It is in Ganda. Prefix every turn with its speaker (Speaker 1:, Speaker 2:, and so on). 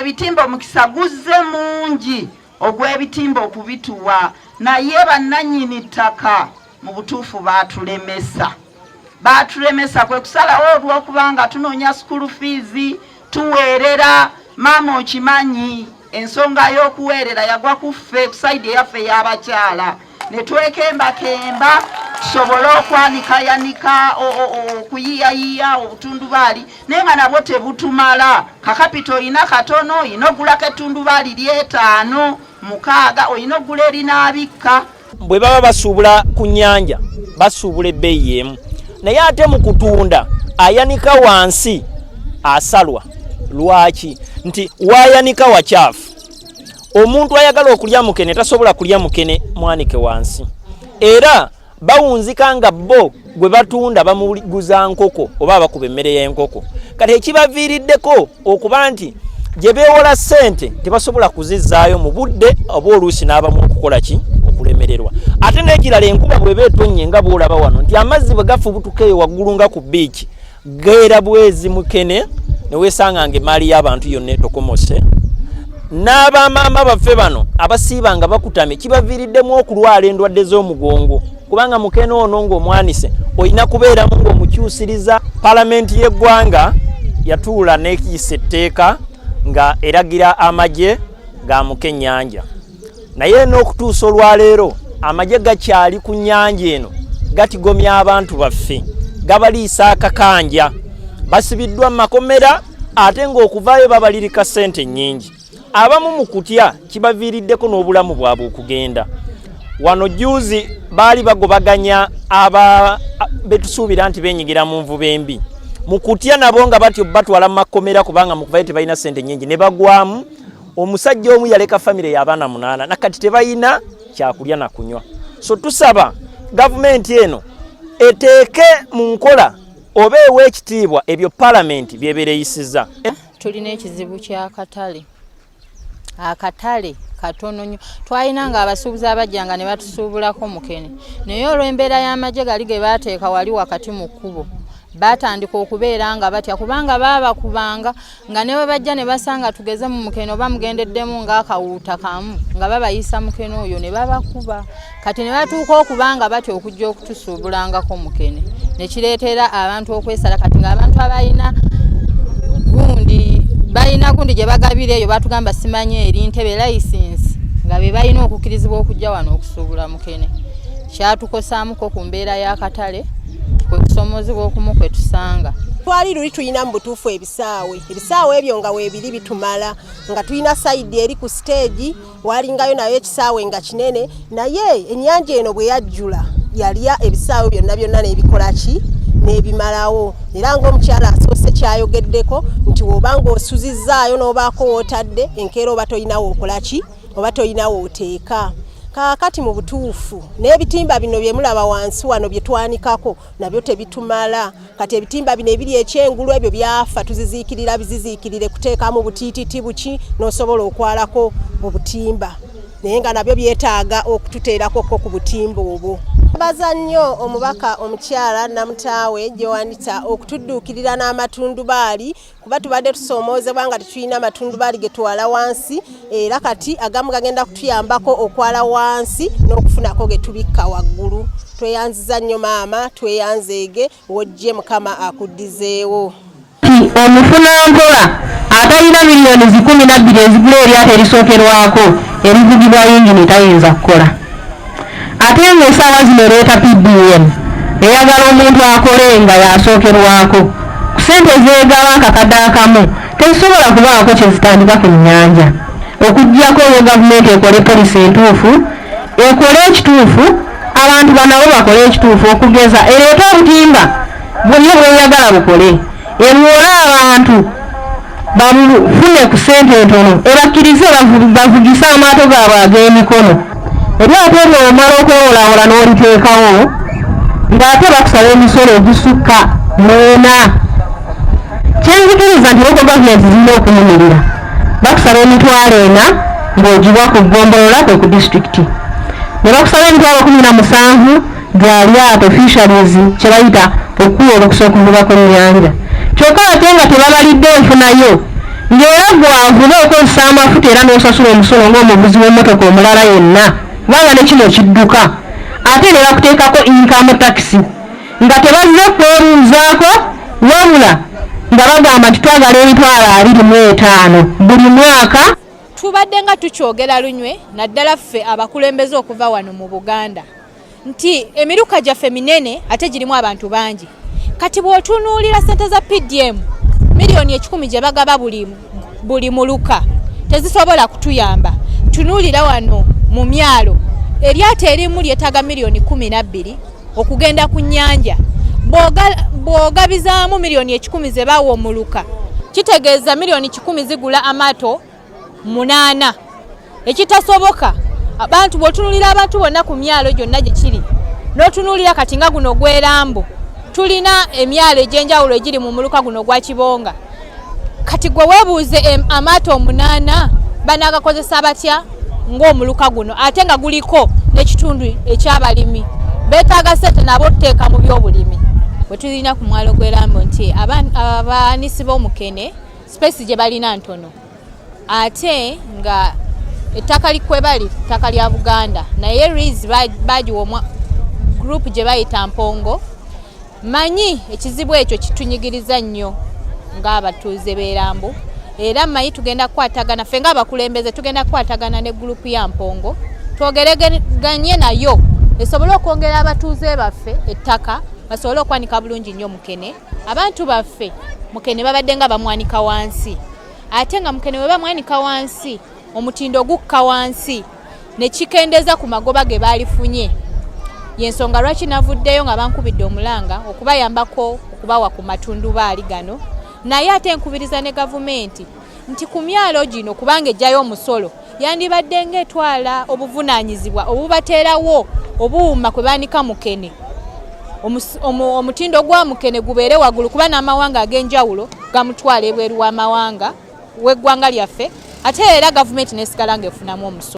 Speaker 1: ebitimba omukisa guzze mungi ogw'ebitimba okubituwa naye bannannyini ttaka mu butuufu baatulemesa kwe kusalawo olw'okubanga tunoonya school fees tuweerera. Maama okimanyi ensonga y'okuweerera yagwa ku ffe ku sayidi eyaffe ey'abakyala ne twekembakemba tusobole okwanikayanika okuyiyayiya obutundubaali naye nga nabwo tebutumala. Kakapita olina katono, olina ogulako ettundubaali ly'etaano 6, olina ogula erinaabikka.
Speaker 2: Bwe baba basuubula ku nnyanja basuubula ebbeeyi emu, naye ate mu kutunda ayanika wansi asalwa. Lwaki? Nti wayanika wakyafu. Omuntu ayagala okulya mukene tasobola kulya mukene mwanike wansi. Era bawunzika nga bo gwe batunda bamuguza nkoko oba bakuba emmere y'enkoko. Kati ekibaviiriddeko okuba nti gye beewola ssente tebasobola kuzizzaayo mu budde oba oluusi n'abamu okukola ki? Okulemererwa. Ate n'ekirala enkuba bw'eba etonnye nga bw'olaba wano nti amazzi bwe gafubutuka eyo waggulu nga ku biiki geera bwezi mukene ne weesanga ng'emaali y'abantu yonna etokomose. N'abamaama baffe bano abasiiba nga bakutamye kibaviiriddemu okulwala endwadde z'omugongo kubanga mukene ono ng'omwanise olina kubeeramu ng'omukyusiriza. Palamenti y'eggwanga yatuula n'ekiyisa etteeka nga eragira amagye ga mukennyanja, naye n'okutuusa olwaleero amagye gakyali ku nnyanja eno gatigomya abantu baffe, gabaliisa akakanja, basibiddwa mu makomera ate ng'okuvaayo babalirika ssente nnyingi. Abamu mu kutya kibaviiriddeko n'obulamu bwabwe okugenda. Wano juzi baali bagobaganya betusuubira nti beenyigira mu nvuba embi. Mu kutya nabo nga batyo batwala mu makomera kubanga mu kuvaayo tebalina ssente nnyingi ne bagwamu. Omusajja omu yaleka famire y'abaana 8 nakati tebalina kyakulya na kunywa. So tusaba gavumenti eno eteeke mu nkola oba eweekitiibwa ebyo palamenti byebereeyisiza.
Speaker 3: Tulina ekizibu ky'akatale. Akatale katono nnyo. Twalina nga abasuubuzi abajjanga ne batusuubulako mukene. Naye olw'embeera y'amagye gali ge baateeka wali wakati mu kkubo batandika okubeera nga batya kubanga babakubanga nga ne bwe bajja ne basanga tugeze mu mukene oba mugendeddemu ng'akawuuta kamu nga babayisa mukene oyo ne babakuba. Kati ne batuuka okubanga batya okujja okutusuubulangako mukene ne kireetera abantu okwesala. Kati ng'abantu abalina gundi gye bagabira eyo batugamba simanye eri ntebe license nga be balina okukkirizibwa okujja wano okusuubula mukene. Kyatukosaamuko ku mbeera y'akatale kwe kusomozebwa okumu kwe tusanga.
Speaker 4: Twali luli tulina mu butuufu ebisaawe ebyo nga weebiri bitumala nga tulina sayidi eri ku stage walingayo nayo ekisaawe nga kinene, naye ennyanja eno bwe yajjula yalya ebisaawe byonna n'ebikola ki n'ebimalawo. Era ng'omukyala asoose kyayogeddeko nti w'obanga osuzizzaayo n'obaako wootadde enkeera oba tolinawo okola ki oba tolinawo oteeka. Kaakati mu butuufu n'ebitimba bino bye mulaba wansi wano bye twanikako nabyo tebitumala. Kati ebitimba bino ebiri ekyengulu ebyo byafa tuziziikirira biziziikirire kuteekamu butiititi buki n'osobola okwalako obutimba, naye nga nabyo byetaaga okututeerako ku butimba obwo. Baza nnyo omubaka omukyala Namutaawe Joanita okutudduukirira n'amatundubaali kuba tubadde tusomoozebwa nga tetulina amatundubaali ge twala wansi, era kati agamu gagenda kutuyambako okwala wansi n'okufunako ge tubikka waggulu. Tweyanziza nnyo maama, tweyanzeege wojje Mukama akuddizeewo.
Speaker 5: Omufunampola atalina miliyoni 12 ezigula eryato erisookerwako erivugibwa yingini tayinza kukola. Ate ng'essaawa zino leeta PBM eyagala omuntu akole nga yasookerwako ku ssente zeegala akakadde akamu tezisobola kubaako kye zitandika ku nnyanja. Okuggyako eyo gavumenti ekole polisi entuufu, ekole ekituufu, abantu banabo bakole ekituufu, okugeza ereeta obutimba bwonna bweyagala bukole, emuwole abantu bafune ku ssente entono, ebakkirize bavugise amaato gaabwe ag'emikono. Eryato eryo omala okwewolaawola n'oliteekawo ng'ate bakusala emisolo egisukka 4. Kyenzikiriza nti local gavumenti zirina okuyimirira, bakusala emitwalo 4 ng'ogibwa ku ggombolola kwe ku disitulikiti, ne bakusala emitwalo 17 gya lyato fisheries kye bayita okuwa olukusa okuvuba ku nnyanja. Kyokka ate nga tebabalidde enfunayo ng'era gwavube okozesa amafuta era n'osasula omusolo ng'omuvuzi w'emmotoka omulala yenna kubanga ne kino kidduka ate ne bakuteekako income tax nga tebazze kwebuuzaako wabula nga bagamba nti twagala emitwalo 25 buli mwaka.
Speaker 6: Tubadde nga tukyogera lunywe naddala ffe abakulembeze okuva wano mu Buganda nti emiruka gyaffe minene ate girimu abantu bangi. Kati bw'otunuulira ssente za PDM miliyoni 10 gye bagaba buli muluka tezisobola kutuyamba. Tunuulira wano mu myalo eryato erimu lyetaaga miliyoni 12 okugenda ku nnyanja. Bw'ogabizaamu miliyoni 10 ze bawa omuluka kitegeeza miliyoni 10 zigula amaato 8. Ekitasoboka abantu bw'otunuulira abantu bonna ku myalo gyonna gye kiri n'otunuulira kati nga guno gw'Erambo tulina emyalo egy'enjawulo egiri mu muluka guno gwa Kibonga. Kati gwe weebuuze amaato 8 banaagakozesa batya ng'omuluka guno ate nga guliko n'ekitundu eky'abalimi beetaaga ssente nabo tuteeka mu by'obulimi. Bwe tulina ku mwalo gw'Erambo nti abaanisi b'omukene space gye balina ntono ate nga ettaka likwe bali ttaka lya Buganda naye riz bagiwa group gye bayita Mpongo. Manyi ekizibu ekyo kitunyigiriza nnyo ng'abatuuze b'Erambo era manyi tugenda kukwatagana ffe ng'abakulembeze tugenda kukwatagana ne group ya Mpongo twogeraganye nayo esobole okwongera abatuuze baffe ettaka basobole okwanika bulungi nnyo Mukene. Abantu baffe Mukene babadde nga bamwanika wansi ate nga Mukene we bamwanika wansi omutindo gukka wansi ne kikendeza ku magoba ge baalifunye. Yensonga lwaki navuddeyo nga bankubidde omulanga okubayambako okubawa ku matundu baali gano naye ate nkubiriza ne gavumenti nti ku myalo gino kubanga ejjayo omusolo yandibadde ng'etwala obuvunaanyizibwa obubateerawo obuwuma kwe baanika Mukene. Omutindo gwa Mukene gubeere waggulu kuba n'amawanga ag'enjawulo gamutwala ebweru w'amawanga w'eggwanga lyaffe ate era gavumenti n'esigala ng'efunamu omusolo.